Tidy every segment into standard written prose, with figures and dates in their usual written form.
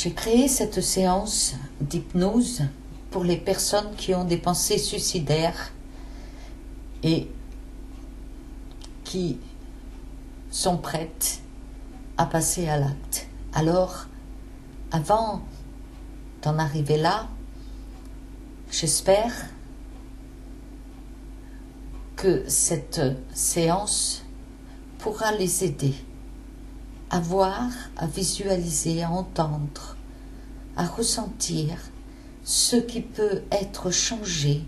J'ai créé cette séance d'hypnose pour les personnes qui ont des pensées suicidaires et qui sont prêtes à passer à l'acte. Alors, avant d'en arriver là, j'espère que cette séance pourra les aider à voir, à visualiser, à entendre, à ressentir ce qui peut être changé.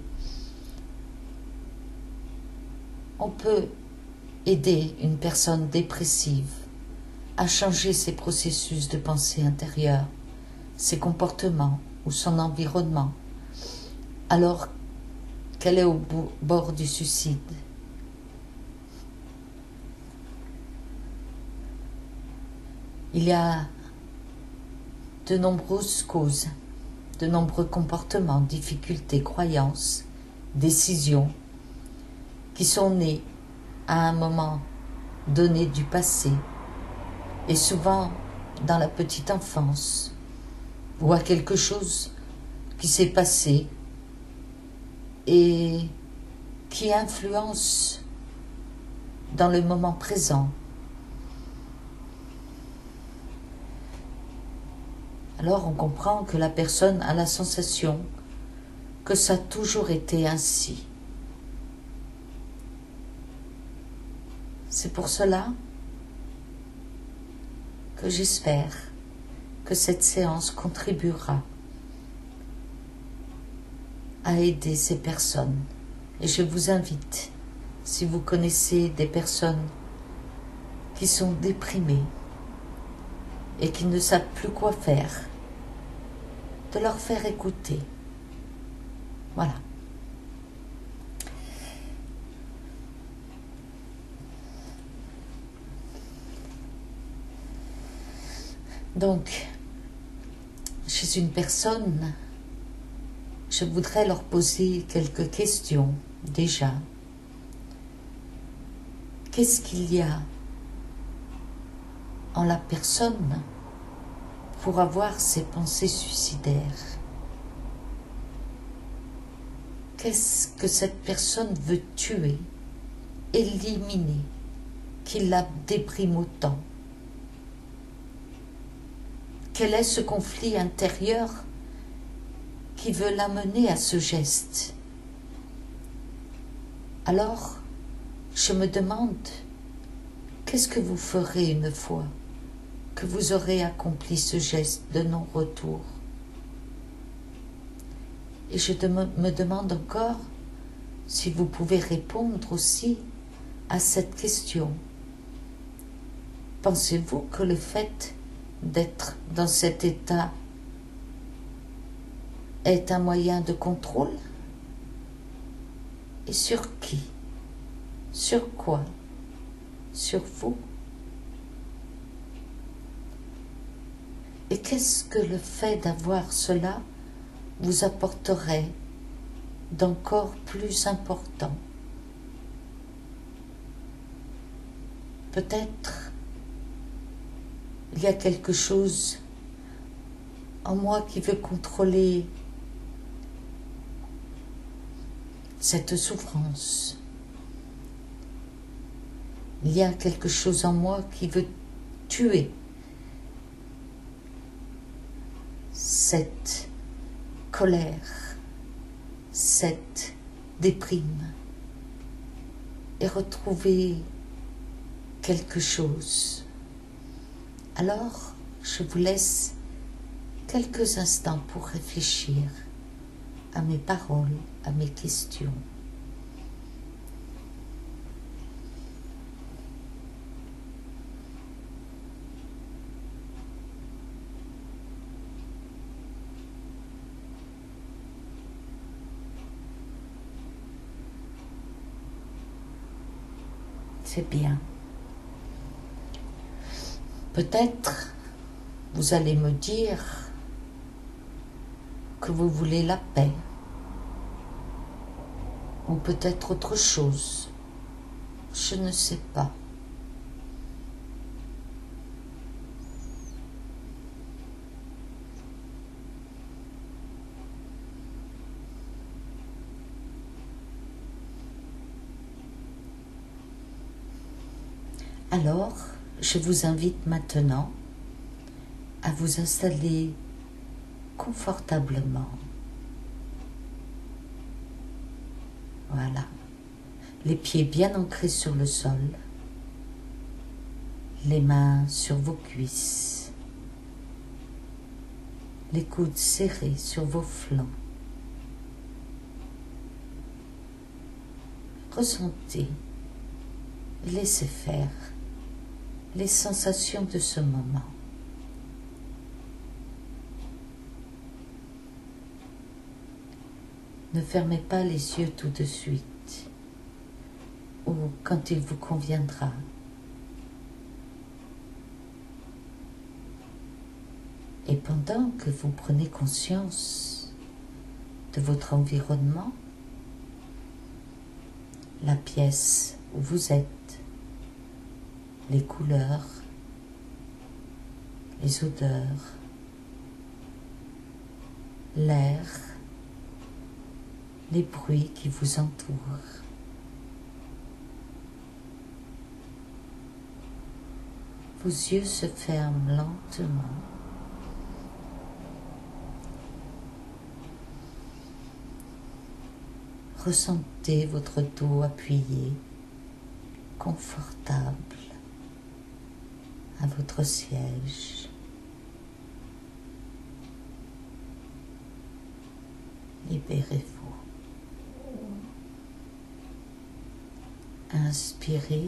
On peut aider une personne dépressive à changer ses processus de pensée intérieure, ses comportements ou son environnement, alors qu'elle est au bord du suicide. Il y a de nombreuses causes, de nombreux comportements, difficultés, croyances, décisions qui sont nées à un moment donné du passé et souvent dans la petite enfance ou à quelque chose qui s'est passé et qui influence dans le moment présent. Alors on comprend que la personne a la sensation que ça a toujours été ainsi. C'est pour cela que j'espère que cette séance contribuera à aider ces personnes. Et je vous invite, si vous connaissez des personnes qui sont déprimées et qui ne savent plus quoi faire, de leur faire écouter. Voilà. Donc, chez une personne, je voudrais leur poser quelques questions déjà. Qu'est-ce qu'il y a en la personne pour avoir ces pensées suicidaires? Qu'est-ce que cette personne veut tuer, éliminer, qui la déprime autant? Quel est ce conflit intérieur qui veut l'amener à ce geste? Alors, je me demande, qu'est-ce que vous ferez une fois que vous aurez accompli ce geste de non-retour? Et je me demande encore si vous pouvez répondre aussi à cette question. Pensez-vous que le fait d'être dans cet état est un moyen de contrôle? Et sur qui? Sur quoi? Sur vous? Et qu'est-ce que le fait d'avoir cela vous apporterait d'encore plus important? Peut-être il y a quelque chose en moi qui veut contrôler cette souffrance. Il y a quelque chose en moi qui veut tuer cette colère, cette déprime et retrouver quelque chose. Alors, je vous laisse quelques instants pour réfléchir à mes paroles, à mes questions. C'est bien. Peut-être vous allez me dire que vous voulez la paix, ou peut-être autre chose. Je ne sais pas. Alors, je vous invite maintenant à vous installer confortablement. Voilà. Les pieds bien ancrés sur le sol, les mains sur vos cuisses, les coudes serrés sur vos flancs. Ressentez, laissez faire les sensations de ce moment. Ne fermez pas les yeux tout de suite ou quand il vous conviendra. Et pendant que vous prenez conscience de votre environnement, la pièce où vous êtes, les couleurs, les odeurs, l'air, les bruits qui vous entourent. Vos yeux se ferment lentement. Ressentez votre dos appuyé, confortable à votre siège. Libérez-vous. Inspirez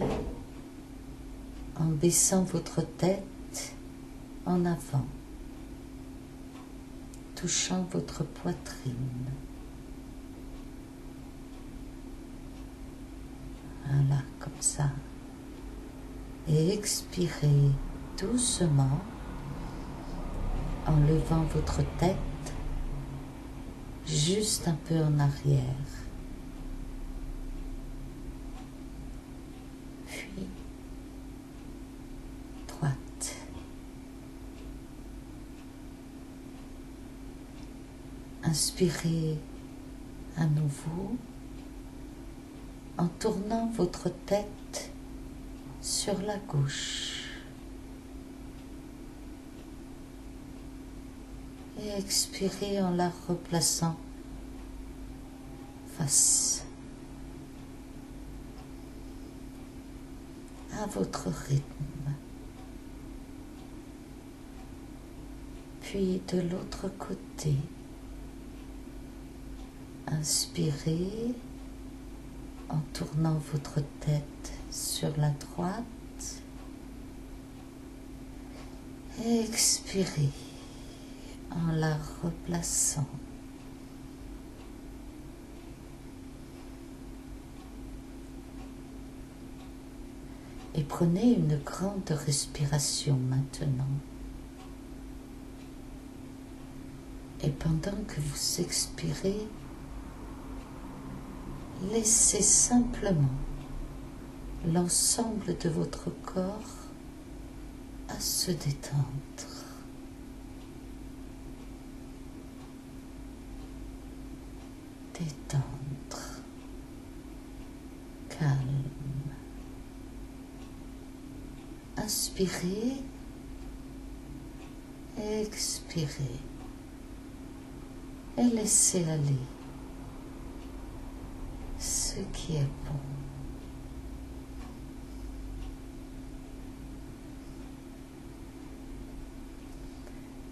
en baissant votre tête en avant, touchant votre poitrine. Voilà, comme ça. Et expirez doucement en levant votre tête juste un peu en arrière. Puis, droite. Inspirez à nouveau en tournant votre tête sur la gauche. Et expirez en la replaçant face à votre rythme. Puis de l'autre côté, inspirez en tournant votre tête sur la droite. Et expirez en la replaçant. Et prenez une grande respiration maintenant. Et pendant que vous expirez, laissez simplement l'ensemble de votre corps à se détendre. Détendre. Calme. Inspirez. Expirez. Et laissez aller ce qui est bon.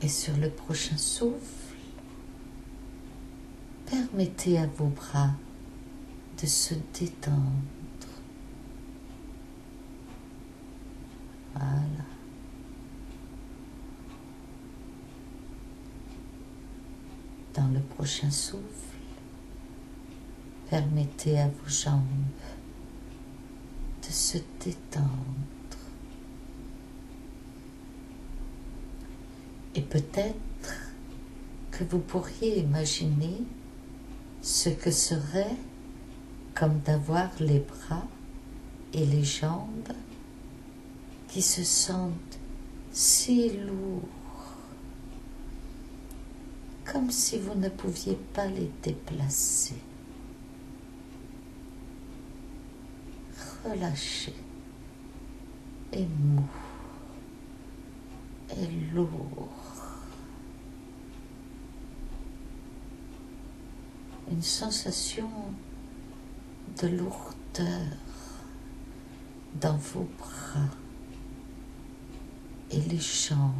Et sur le prochain souffle, permettez à vos bras de se détendre. Voilà. Dans le prochain souffle, permettez à vos jambes de se détendre. Et peut-être que vous pourriez imaginer ce que serait comme d'avoir les bras et les jambes qui se sentent si lourds, comme si vous ne pouviez pas les déplacer. Relâchez. et mou et lourd. Une sensation de lourdeur dans vos bras et les jambes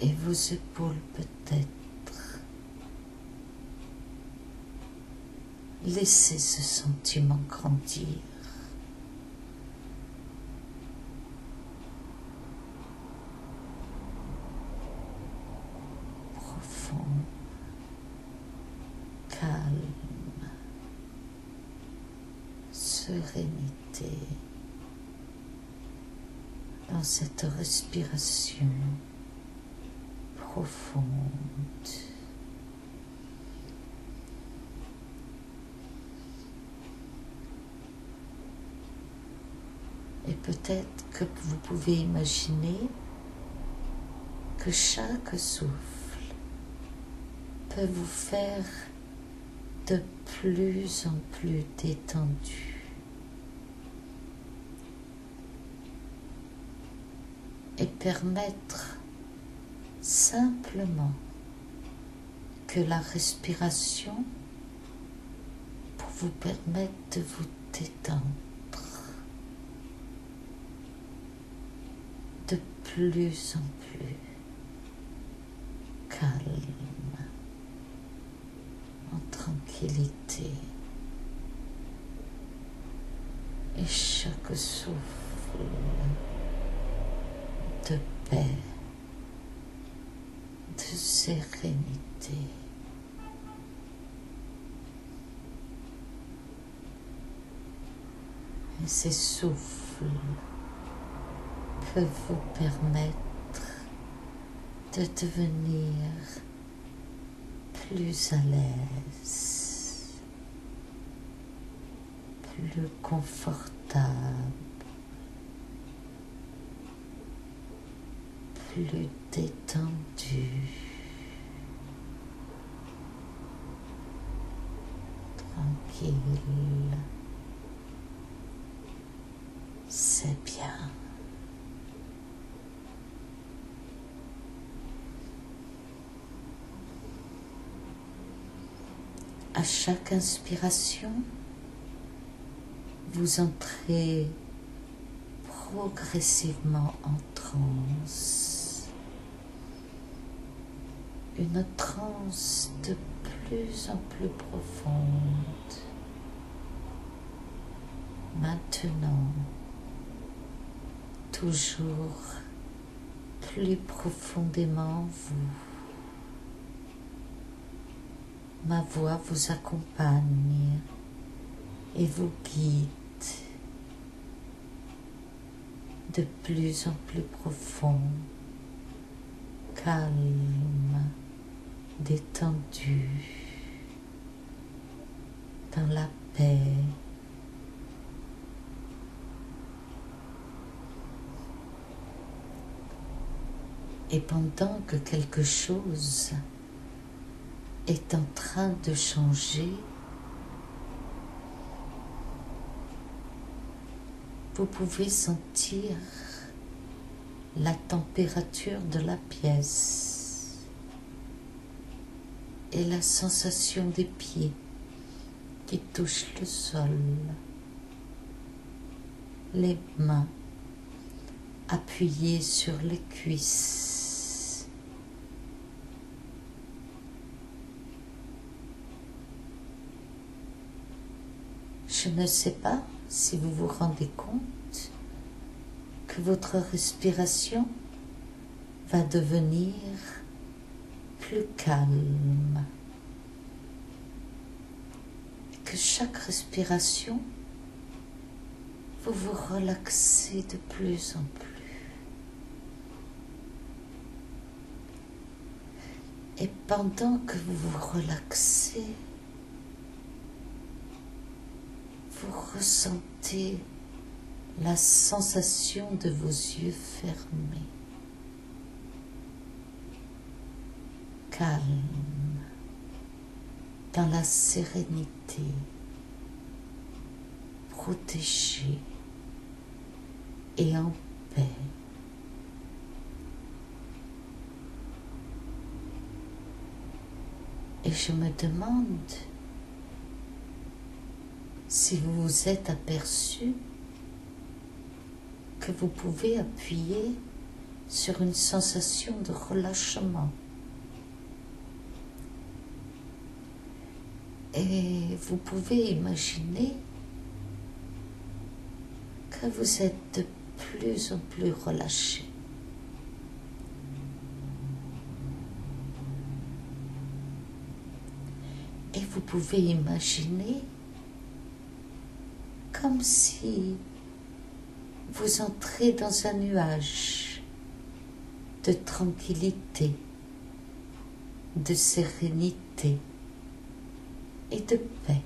et vos épaules peut-être. Laissez ce sentiment grandir. Profond, calme, sérénité dans cette respiration profonde. Et peut-être que vous pouvez imaginer que chaque souffle peut vous faire de plus en plus détendu. Et permettre simplement que la respiration pour vous permettre de vous détendre de plus en plus calme, en tranquillité. Et chaque souffle de paix, de sérénité. Et ces souffles peuvent vous permettre de devenir plus à l'aise, plus confortable, plus détendu, tranquille. C'est bien. À chaque inspiration, vous entrez progressivement en transe. Une transe de plus en plus profonde. Maintenant, toujours plus profondément vous. Ma voix vous accompagne et vous guide de plus en plus profond, calme, détendu, dans la paix. Et pendant que quelque chose est en train de changer, vous pouvez sentir la température de la pièce et la sensation des pieds qui touchent le sol, les mains appuyées sur les cuisses. Je ne sais pas si vous vous rendez compte que votre respiration va devenir plus calme, que chaque respiration, vous vous relaxez de plus en plus. Et pendant que vous vous relaxez, vous ressentez la sensation de vos yeux fermés, calme, dans la sérénité protégé et en paix. Et je me demande si vous vous êtes aperçu que vous pouvez appuyer sur une sensation de relâchement. Et vous pouvez imaginer que vous êtes de plus en plus relâché. Et vous pouvez imaginer comme si vous entrez dans un nuage de tranquillité, de sérénité et de paix.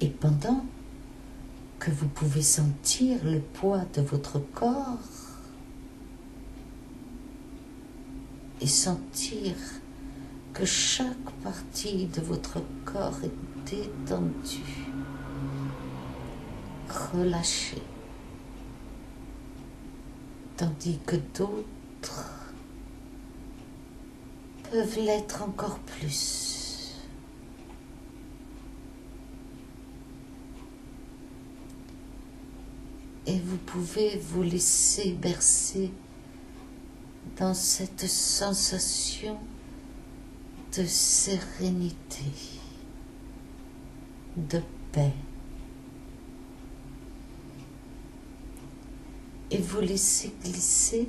Et pendant que vous pouvez sentir le poids de votre corps et sentir que chaque partie de votre corps est détendue, relâchée, tandis que d'autres peuvent l'être encore plus. Et vous pouvez vous laisser bercer dans cette sensation de sérénité, de paix. Et vous laissez glisser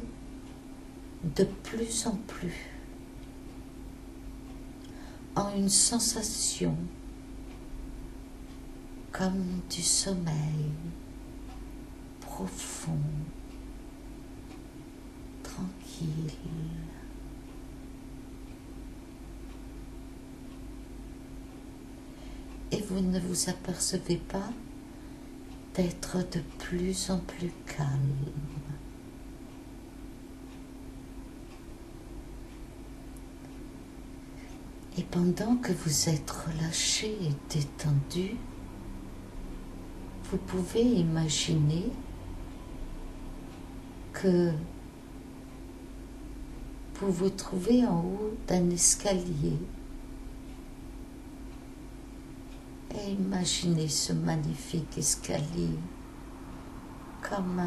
de plus en plus en une sensation comme du sommeil profond, tranquille. Et vous ne vous apercevez pas d'être de plus en plus calme. Et pendant que vous êtes relâché et détendu, vous pouvez imaginer que vous vous trouvez en haut d'un escalier. Et imaginez ce magnifique escalier comme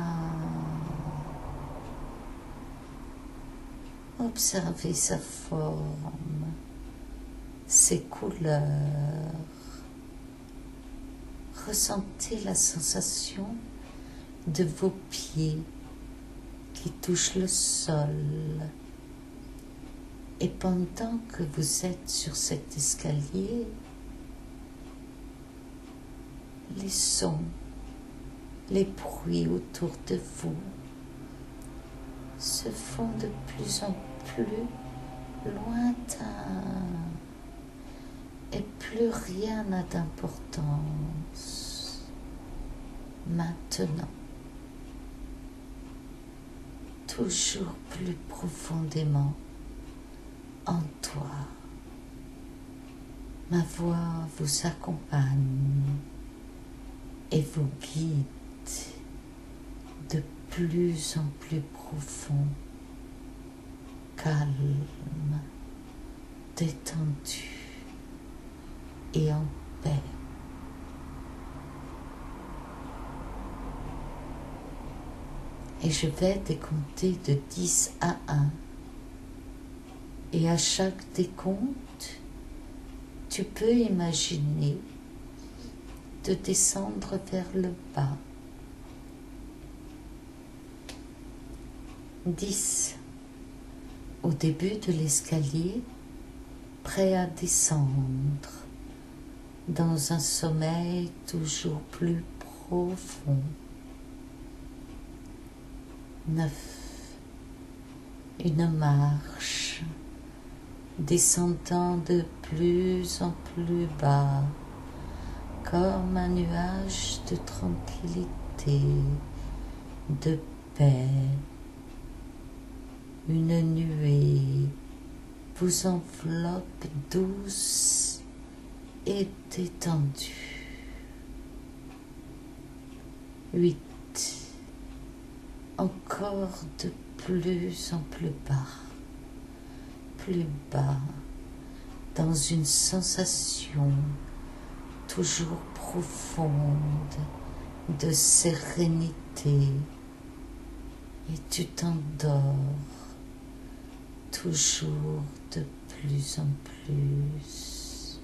observez sa forme, ses couleurs. Ressentez la sensation de vos pieds qui touchent le sol. Et pendant que vous êtes sur cet escalier, les sons, les bruits autour de vous se font de plus en plus lointains et plus rien n'a d'importance. Maintenant, toujours plus profondément en toi, ma voix vous accompagne et vous guide de plus en plus profond, calme, détendu et en paix. Et je vais décompter de 10 à 1. Et à chaque décompte, tu peux imaginer de descendre vers le bas. 10. Au début de l'escalier, prêt à descendre dans un sommeil toujours plus profond. 9. Une marche descendant de plus en plus bas, comme un nuage de tranquillité, de paix, une nuée vous enveloppe douce et détendue. 8. Encore de plus en plus bas, dans une sensation toujours profonde de sérénité, et tu t'endors toujours de plus en plus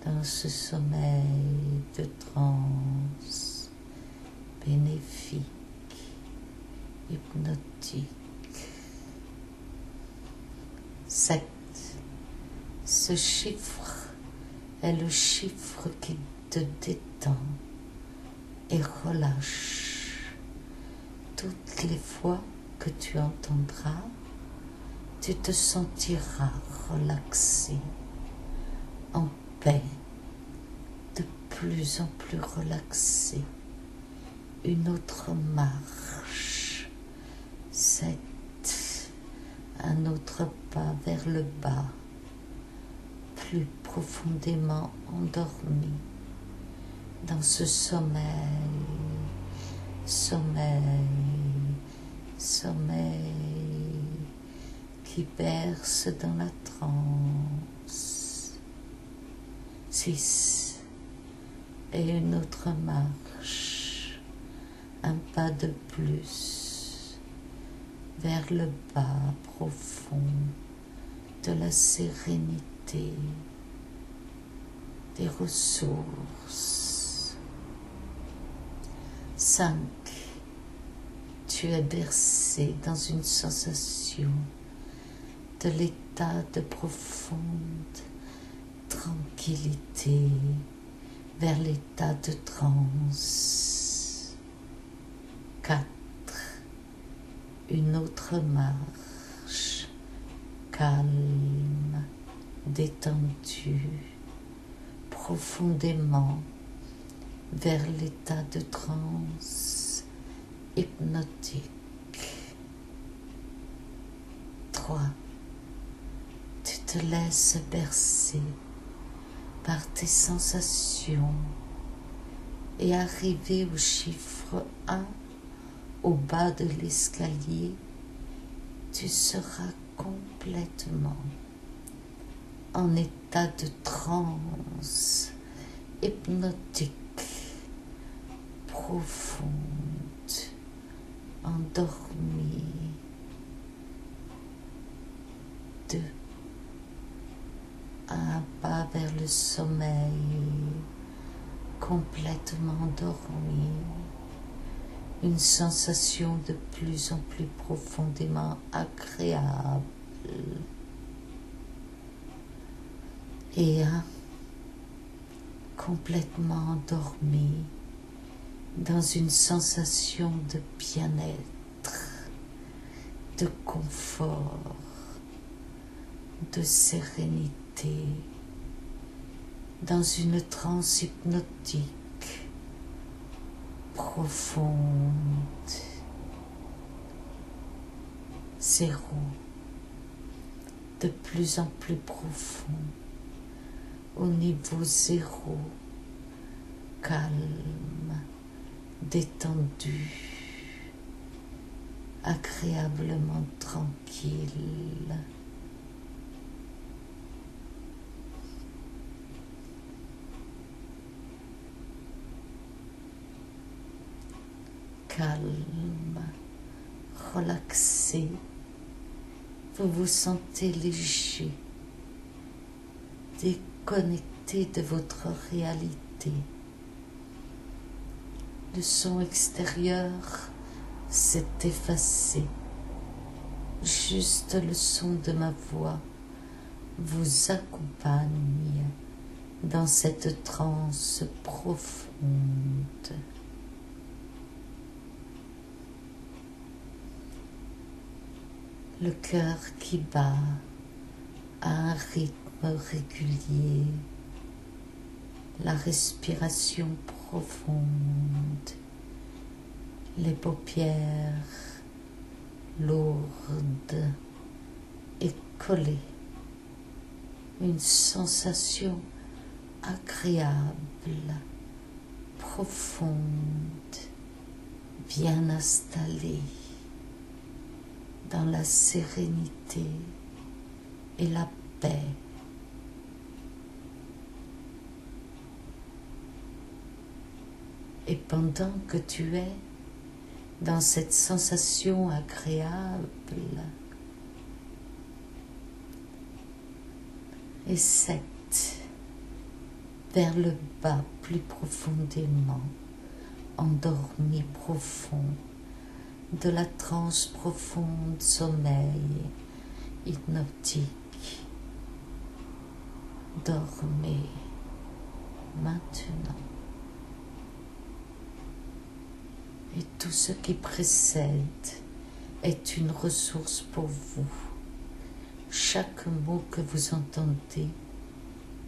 dans ce sommeil de transe bénéfique, hypnotique. 7. Ce chiffre est le chiffre qui te détend et relâche. Toutes les fois que tu entendras, tu te sentiras relaxé, en paix, de plus en plus relaxé. Une autre marche. 7. Un autre pas vers le bas, plus profondément endormi dans ce sommeil qui berce dans la transe. 6. Et une autre marche, un pas de plus vers le bas profond de la sérénité, des ressources. 5. Tu es bercé dans une sensation de l'état de profonde tranquillité vers l'état de transe. 4. Une autre marche, calme, détendue, profondément vers l'état de transe hypnotique. 3. Tu te laisses bercer par tes sensations et arrivé au chiffre 1, au bas de l'escalier, tu seras complètement en état de transe hypnotique, profonde, endormie. 2. Un pas vers le sommeil, complètement endormi. Une sensation de plus en plus profondément agréable. Et 1. Complètement endormi dans une sensation de bien-être, de confort, de sérénité, dans une transe hypnotique profonde. 0. De plus en plus profond, au niveau 0, calme, détendu, agréablement tranquille. Calme, relaxé, vous vous sentez léger, déconnecté de votre réalité. Le son extérieur s'est effacé. Juste le son de ma voix vous accompagne dans cette transe profonde. Le cœur qui bat à un rythme régulier, la respiration profonde, les paupières lourdes et collé, une sensation agréable, profonde, bien installée dans la sérénité et la paix. Et pendant que tu es dans cette sensation agréable, et cette vers le bas plus profondément, endormi profond, de la transe profonde, sommeil hypnotique. Dormez maintenant. Et tout ce qui précède est une ressource pour vous. Chaque mot que vous entendez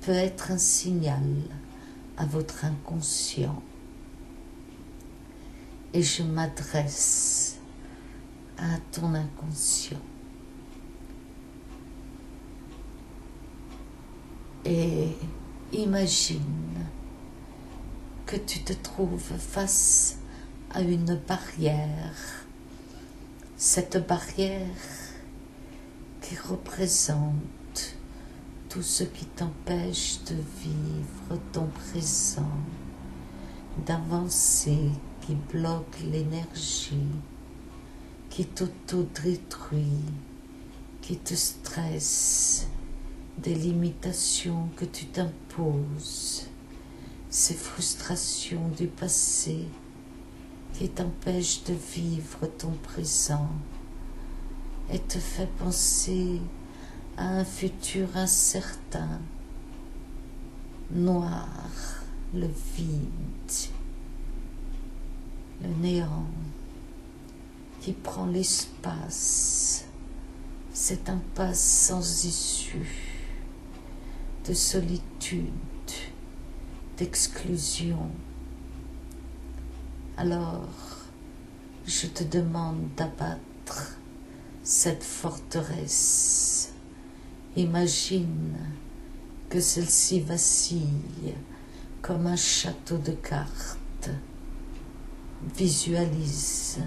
peut être un signal à votre inconscient. Et je m'adresse à ton inconscient. Et imagine que tu te trouves face à une barrière. Cette barrière qui représente tout ce qui t'empêche de vivre ton présent, d'avancer, qui bloque l'énergie, qui t'auto-détruit, qui te stresse, des limitations que tu t'imposes, ces frustrations du passé qui t'empêchent de vivre ton présent et te fait penser à un futur incertain, noir, le vide, le néant qui prend l'espace, cette impasse sans issue de solitude, d'exclusion. Alors, je te demande d'abattre cette forteresse. Imagine que celle-ci vacille comme un château de cartes. Visualise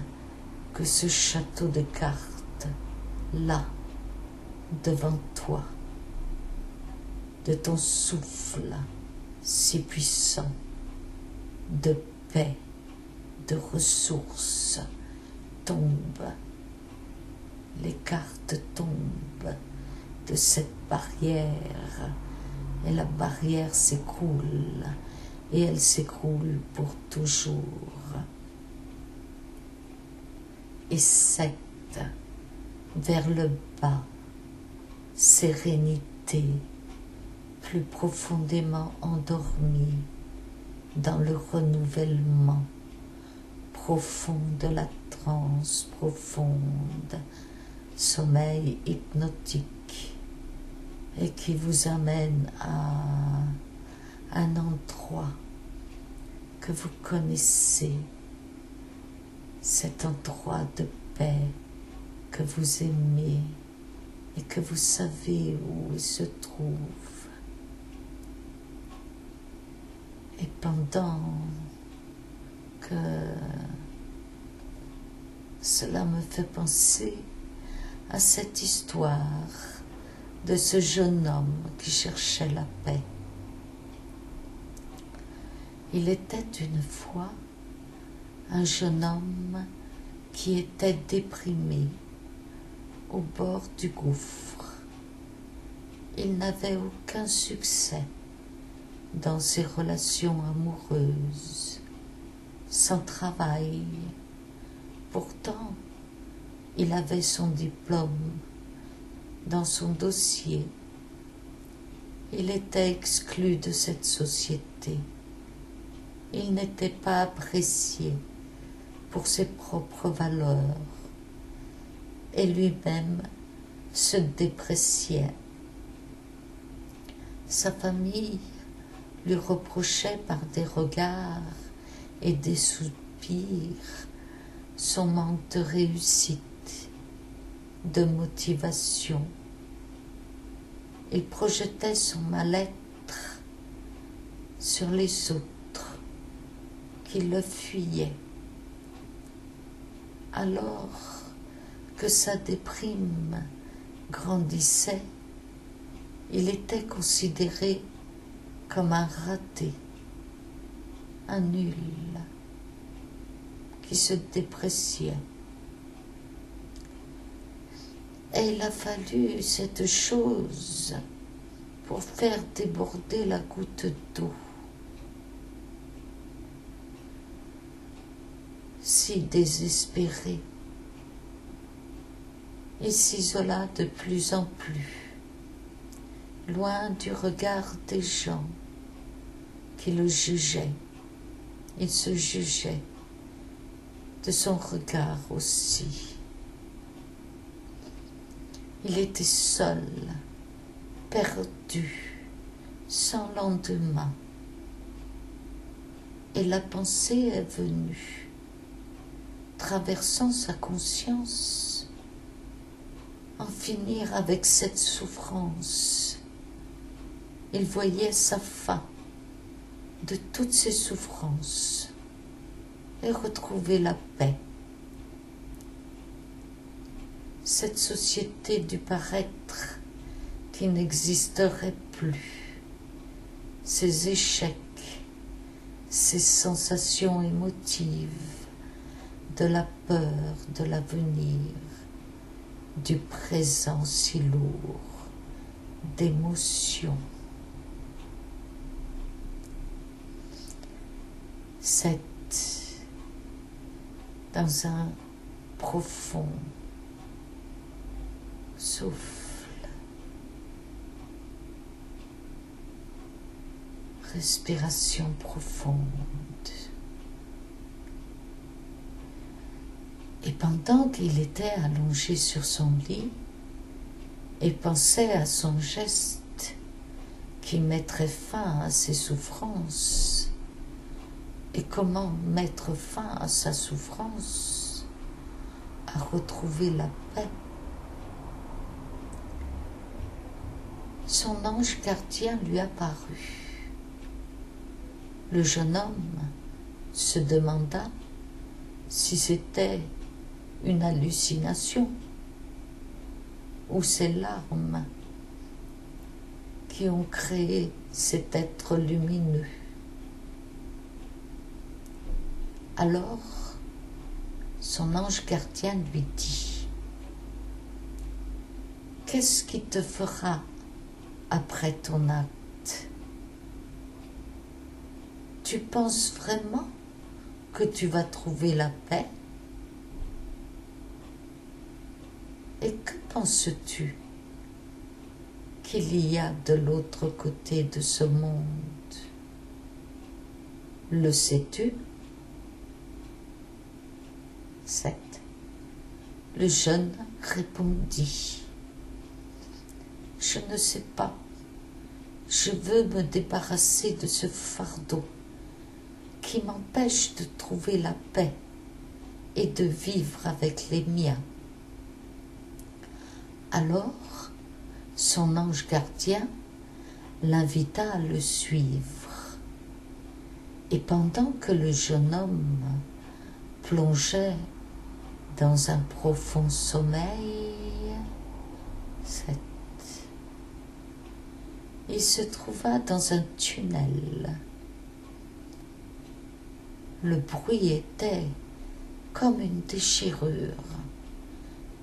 que ce château de cartes, là, devant toi, de ton souffle si puissant, de paix, de ressources, tombe. Les cartes tombent de cette barrière et la barrière s'écroule et elle s'écroule pour toujours. Et cette vers le bas, sérénité, plus profondément endormie dans le renouvellement profond de la transe profonde, sommeil hypnotique, et qui vous amène à un endroit que vous connaissez, cet endroit de paix que vous aimez et que vous savez où il se trouve. Et pendant que cela me fait penser à cette histoire de ce jeune homme qui cherchait la paix. Il était une fois un jeune homme qui était déprimé au bord du gouffre. Il n'avait aucun succès dans ses relations amoureuses, sans travail. Pourtant, il avait son diplôme dans son dossier. Il était exclu de cette société. Il n'était pas apprécié pour ses propres valeurs et lui-même se dépréciait. Sa famille lui reprochait par des regards et des soupirs son manque de réussite, de motivation Il projetait son mal-être sur les autres qui le fuyaient. Alors que sa déprime grandissait, il était considéré comme un raté, un nul, qui se dépréciait. Et il a fallu cette chose pour faire déborder la goutte d'eau. Si désespéré, il s'isola de plus en plus, loin du regard des gens qui le jugeaient. Il se jugeait de son regard aussi. Il était seul, perdu, sans lendemain. Et la pensée est venue, traversant sa conscience, en finir avec cette souffrance. Il voyait sa fin de toutes ces souffrances et retrouver la paix. Cette société du paraître qui n'existerait plus, ces échecs, ces sensations émotives, de la peur de l'avenir, du présent si lourd, d'émotions. C'est dans un profond souffle. Respiration profonde. Et pendant qu'il était allongé sur son lit et pensait à son geste qui mettrait fin à ses souffrances, et comment mettre fin à sa souffrance, à retrouver la paix, son ange gardien lui apparut. Le jeune homme se demanda si c'était une hallucination ou ses larmes qui ont créé cet être lumineux. Alors, son ange gardien lui dit: « Qu'est-ce qui te fera après ton acte? Tu penses vraiment que tu vas trouver la paix? Et que penses-tu qu'il y a de l'autre côté de ce monde? Le sais-tu? » 7. Le jeune répondit: « Je ne sais pas. Je veux me débarrasser de ce fardeau qui m'empêche de trouver la paix et de vivre avec les miens. » Alors, son ange gardien l'invita à le suivre. Et pendant que le jeune homme plongeait dans un profond sommeil, 7, il se trouva dans un tunnel. Le bruit était comme une déchirure,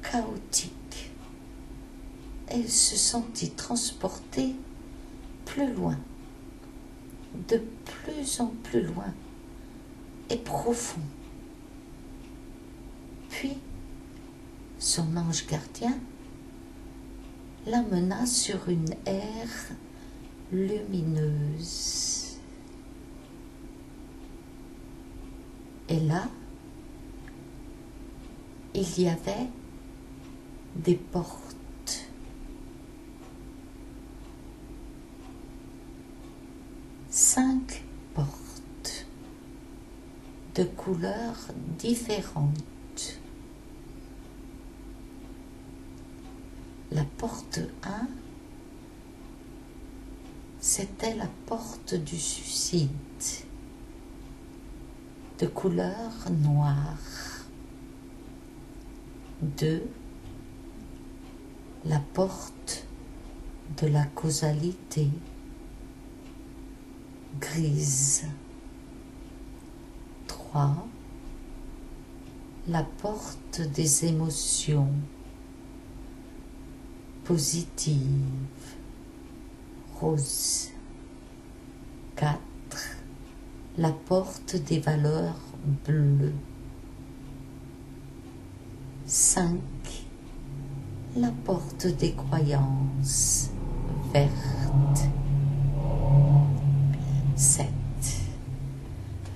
chaotique, et il se sentit transporté plus loin, de plus en plus loin et profond. Puis, son ange gardien l'amena sur une aire lumineuse. Et là, il y avait des portes. 5 portes de couleurs différentes. La porte 1 c'était la porte du suicide, de couleur noire. 2. La porte de la causalité, grise. 3. La porte des émotions, positives, rose. 4. La porte des valeurs bleues. 5. La porte des croyances, verte. 7.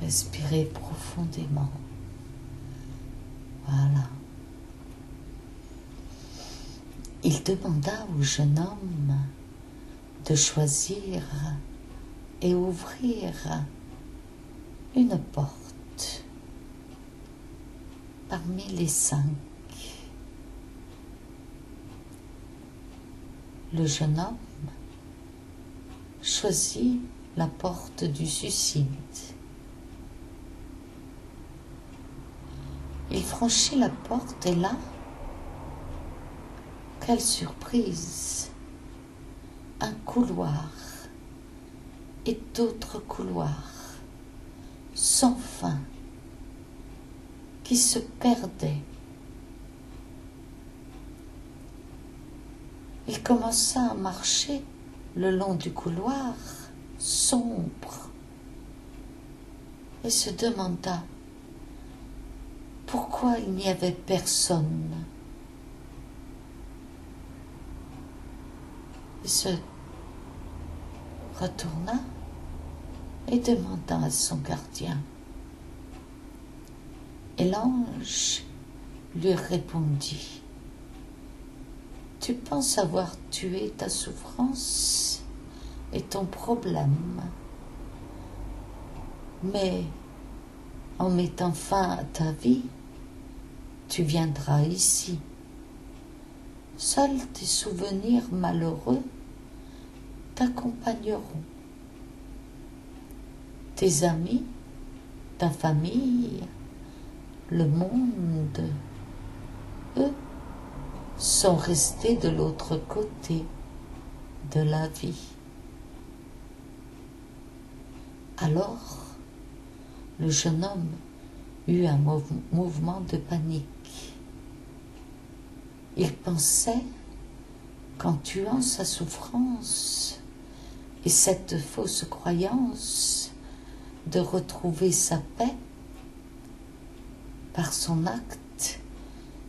Respirez profondément. Voilà. Il demanda au jeune homme de choisir et ouvrir une porte parmi les 5. Le jeune homme choisit la porte du suicide. Il franchit la porte et là, quelle surprise! Un couloir et d'autres couloirs sans fin qui se perdaient. Il commença à marcher le long du couloir sombre et se demanda pourquoi il n'y avait personne. Il se retourna et demanda à son gardien. Et l'ange lui répondit: tu penses avoir tué ta souffrance et ton problème, mais en mettant fin à ta vie, tu viendras ici. Seuls tes souvenirs malheureux t'accompagneront. Tes amis, ta famille, le monde, eux, sont restés de l'autre côté de la vie. Alors, le jeune homme eut un mouvement de panique. Il pensait qu'en tuant sa souffrance et cette fausse croyance de retrouver sa paix, par son acte,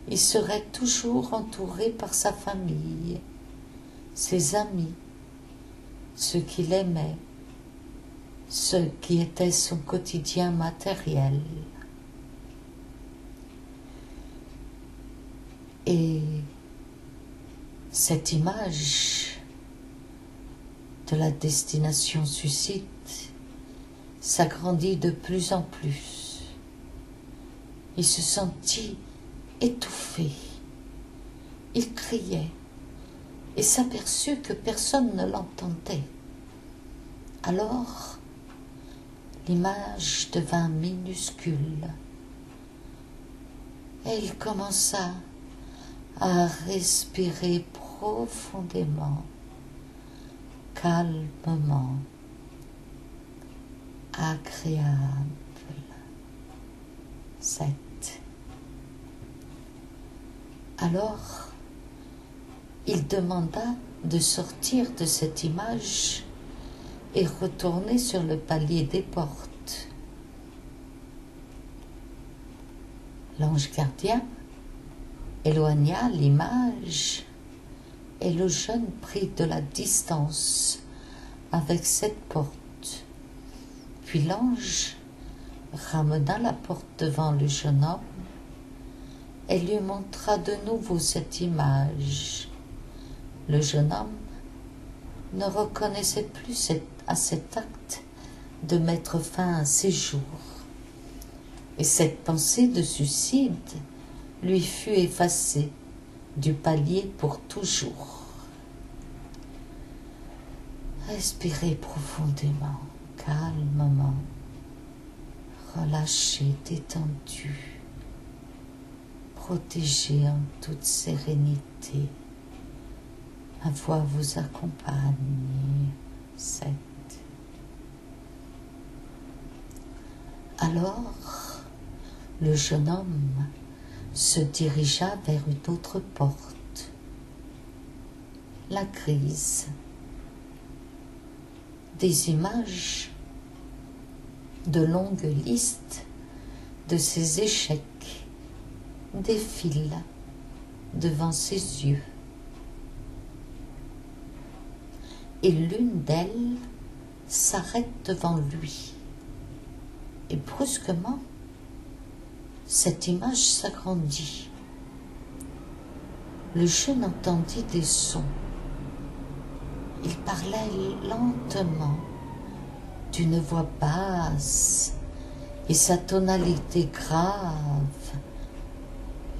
il serait toujours entouré par sa famille, ses amis, ceux qui l'aimaient, ceux qui étaient son quotidien matériel. Et cette image de la destination suicide s'agrandit de plus en plus. Il se sentit étouffé. Il criait et s'aperçut que personne ne l'entendait. Alors, l'image devint minuscule et il commença à respirer profondément, calmement, agréable. 7. Alors, il demanda de sortir de cette image et retourner sur le palier des portes. L'ange gardien éloigna l'image et le jeune prit de la distance avec cette porte. Puis l'ange ramena la porte devant le jeune homme et lui montra de nouveau cette image. Le jeune homme ne reconnaissait plus à cet acte de mettre fin à ses jours. Et cette pensée de suicide lui fut effacée du palier pour toujours. Respirez profondément, calmement, relâché, détendu, protégé en toute sérénité. Ma voix vous accompagne. 7. Alors, le jeune homme se dirigea vers une autre porte, la grise. Des images de longues listes de ses échecs défilent devant ses yeux. Et l'une d'elles s'arrête devant lui. Et brusquement, cette image s'agrandit. Le jeune entendit des sons. Il parlait lentement, d'une voix basse, et sa tonalité grave.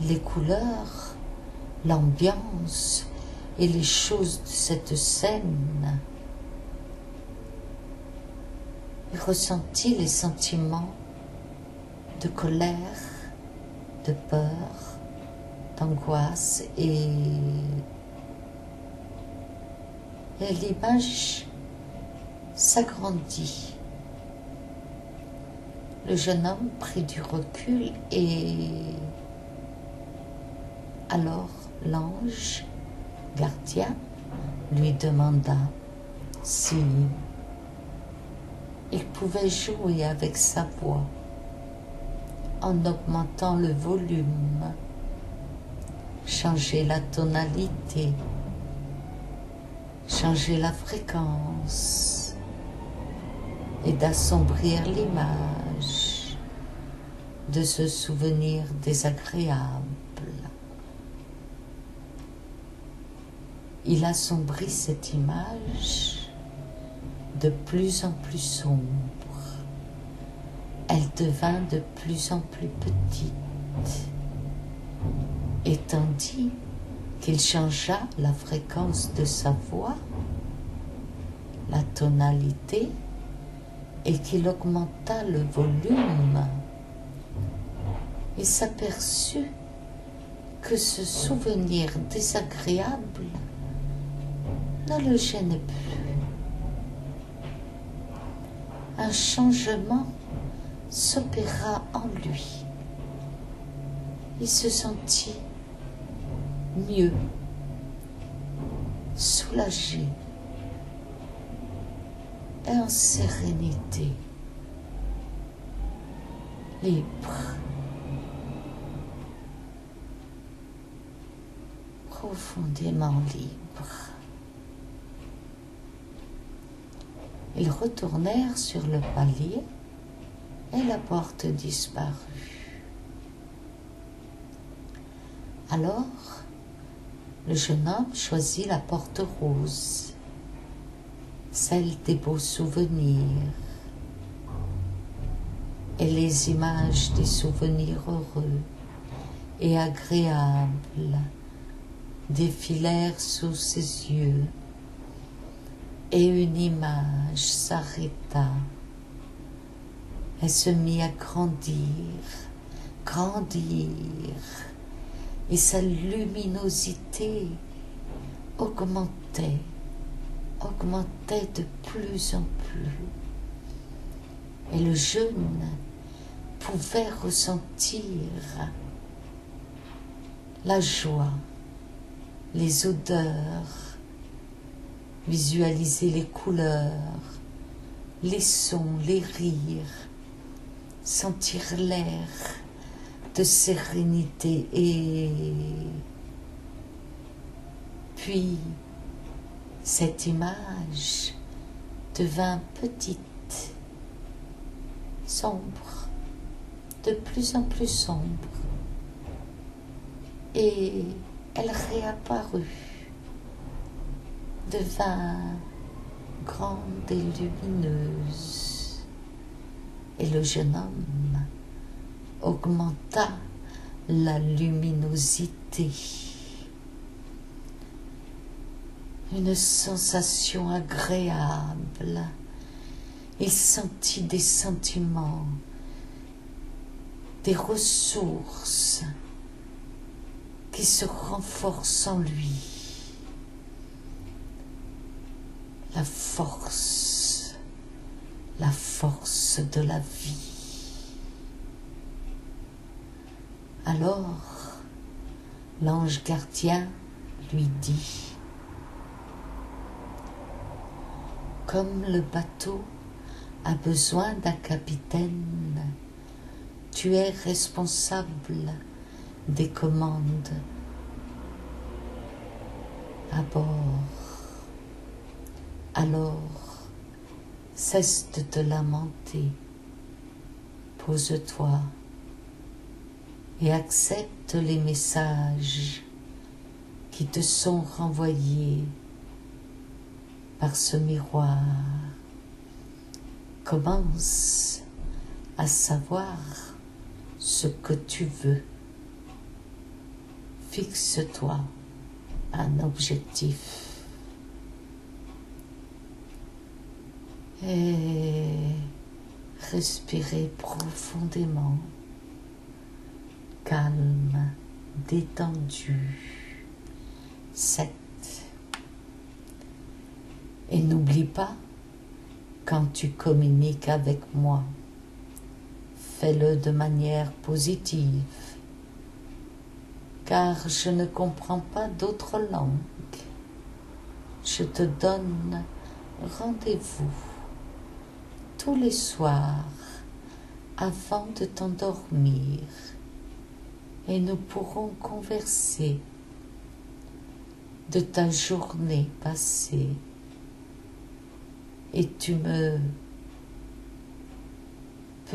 Les couleurs, l'ambiance et les choses de cette scène. Il ressentit les sentiments de colère, de peur, d'angoisse et l'image s'agrandit. Le jeune homme prit du recul et alors l'ange gardien lui demanda si il pouvait jouer avec sa voix en augmentant le volume, changer la tonalité, changer la fréquence et d'assombrir l'image de ce souvenir désagréable. Il assombrit cette image de plus en plus sombre. Elle devint de plus en plus petite. Et tandis qu'il changea la fréquence de sa voix, la tonalité, et qu'il augmenta le volume, il s'aperçut que ce souvenir désagréable ne le gênait plus. Un changement s'opéra en lui. Il se sentit mieux, soulagé et en sérénité, libre, profondément libre. Ils retournèrent sur le palier et la porte disparut. Alors, le jeune homme choisit la porte rose, celle des beaux souvenirs, et les images des souvenirs heureux et agréables défilèrent sous ses yeux, et une image s'arrêta. Elle se mit à grandir, et sa luminosité augmentait de plus en plus. Et le jeune pouvait ressentir la joie, les odeurs, visualiser les couleurs, les sons, les rires, sentir l'air de sérénité et puis cette image devint petite, sombre, de plus en plus sombre, et elle réapparut, devint grande et lumineuse, et le jeune homme augmenta la luminosité. une sensation agréable. Il sentit des sentiments, des ressources qui se renforcent en lui. La force de la vie. Alors, l'ange gardien lui dit, comme le bateau a besoin d'un capitaine, tu es responsable des commandes à bord. Alors, cesse de te lamenter, pose-toi et accepte les messages qui te sont renvoyés par ce miroir. Commence à savoir ce que tu veux. Fixe-toi un objectif. Et respirez profondément, calme, détendu. 7. Et n'oublie pas, quand tu communiques avec moi, fais-le de manière positive, car je ne comprends pas d'autres langues. Je te donne rendez-vous tous les soirs avant de t'endormir et nous pourrons converser de ta journée passée et tu peux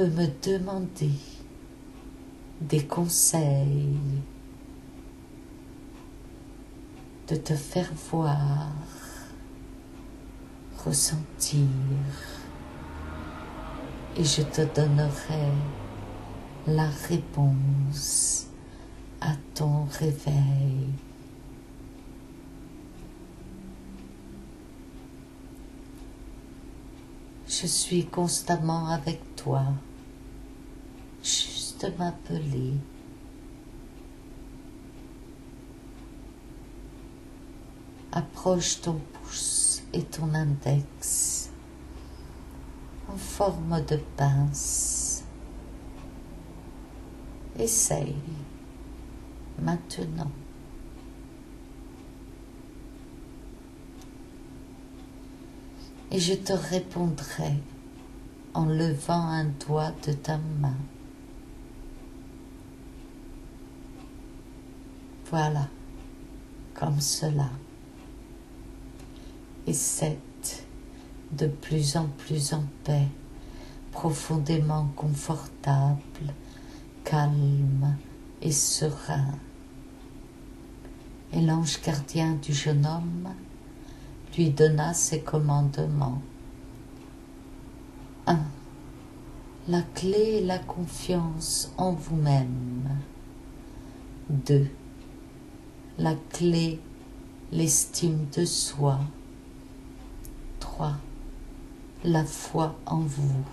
me demander des conseils, de te faire voir, ressentir, et je te donnerai la réponse à ton réveil. Je suis constamment avec toi, juste m'appeler. Approche ton pouce et ton index en forme de pince. Essaye maintenant. Et je te répondrai en levant un doigt de ta main. Voilà, comme cela. Et 7, de plus en plus en paix, profondément confortable, calme et serein. Et l'ange gardien du jeune homme lui donna ses commandements. 1. La clé est la confiance en vous-même. 2. La clé, l'estime de soi. 3. La foi en vous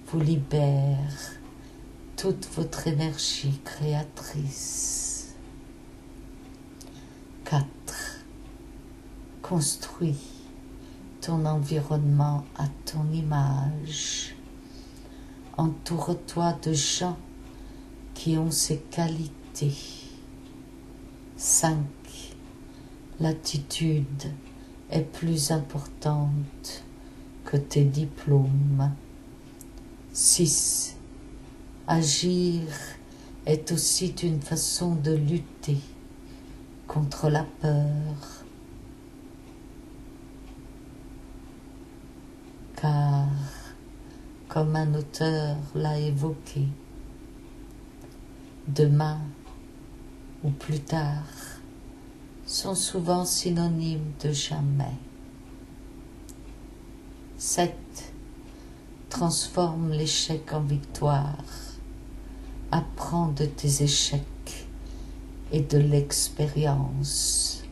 vous libère toute votre énergie créatrice. 4. Construis ton environnement à ton image. Entoure-toi de gens qui ont ces qualités. 5. L'attitude est plus importante que tes diplômes. 6. Agir est aussi une façon de lutter contre la peur. Car, comme un auteur l'a évoqué, demain ou plus tard sont souvent synonymes de jamais. 7. Transforme l'échec en victoire. Apprends de tes échecs et de l'expérience.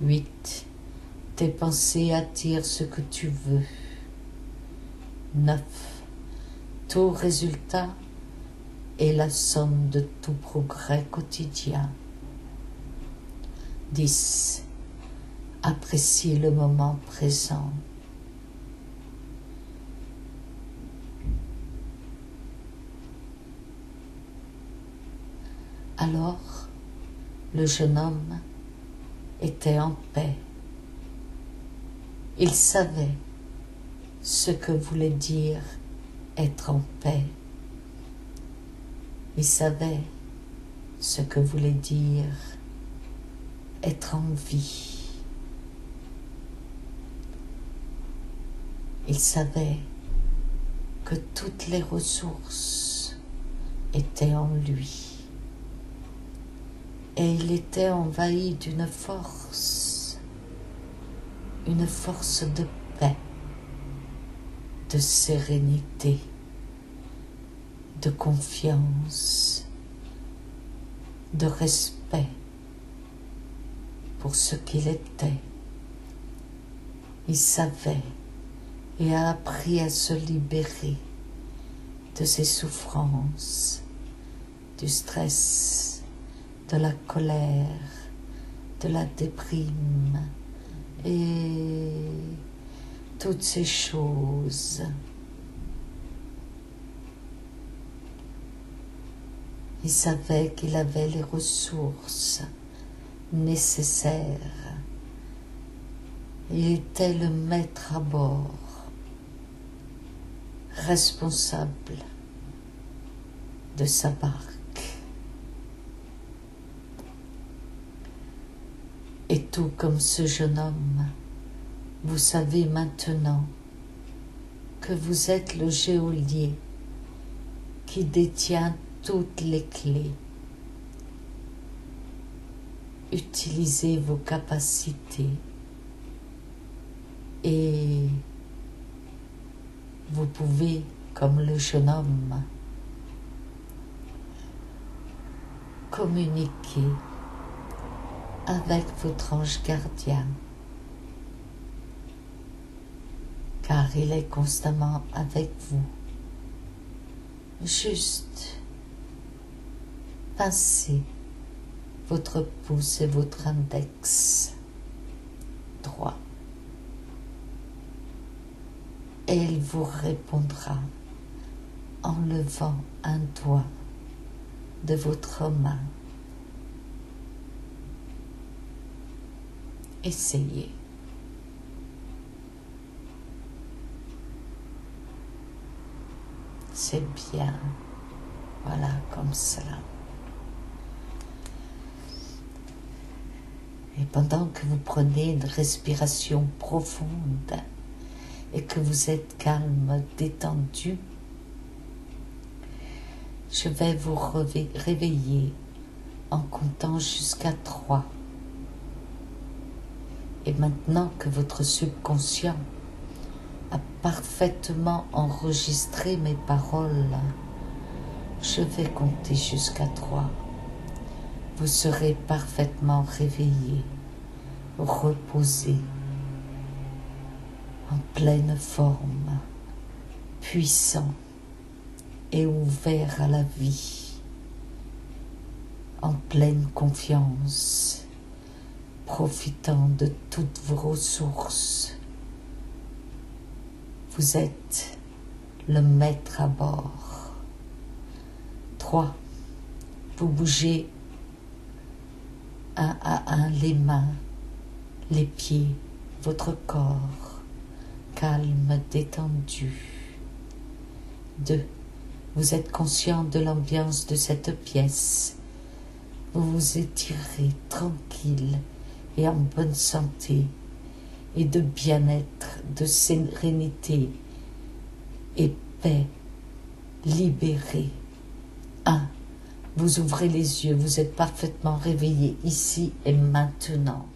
8. Tes pensées attirent ce que tu veux. 9. Tout résultat est la somme de tout progrès quotidien. 10. Apprécie le moment présent. Alors, le jeune homme était en paix. Il savait ce que voulait dire être en paix. Il savait ce que voulait dire être en vie. Il savait que toutes les ressources étaient en lui. Et il était envahi d'une force de paix, de sérénité, de confiance, de respect pour ce qu'il était. Il savait et a appris à se libérer de ses souffrances, du stress, de la colère, de la déprime et toutes ces choses. Il savait qu'il avait les ressources nécessaires. Il était le maître à bord, responsable de sa barque. Et tout comme ce jeune homme, vous savez maintenant que vous êtes le geôlier qui détient toutes les clés. Utilisez vos capacités et vous pouvez, comme le jeune homme, communiquer avec votre ange gardien, car il est constamment avec vous. Juste pincez votre pouce et votre index droit et il vous répondra en levant un doigt de votre main. Essayez. C'est bien. Voilà, comme cela. Et pendant que vous prenez une respiration profonde et que vous êtes calme, détendu, je vais vous réveiller en comptant jusqu'à 3. Et maintenant que votre subconscient a parfaitement enregistré mes paroles, je vais compter jusqu'à 3. Vous serez parfaitement réveillé, reposé, en pleine forme, puissant et ouvert à la vie, en pleine confiance, profitant de toutes vos ressources. Vous êtes le maître à bord. 3. Vous bougez un à un les mains, les pieds, votre corps, calme, détendu. 2. Vous êtes conscient de l'ambiance de cette pièce. Vous vous étirez tranquille et en bonne santé, et de bien-être, de sérénité et paix, libéré. 1. Vous ouvrez les yeux, vous êtes parfaitement réveillé ici et maintenant.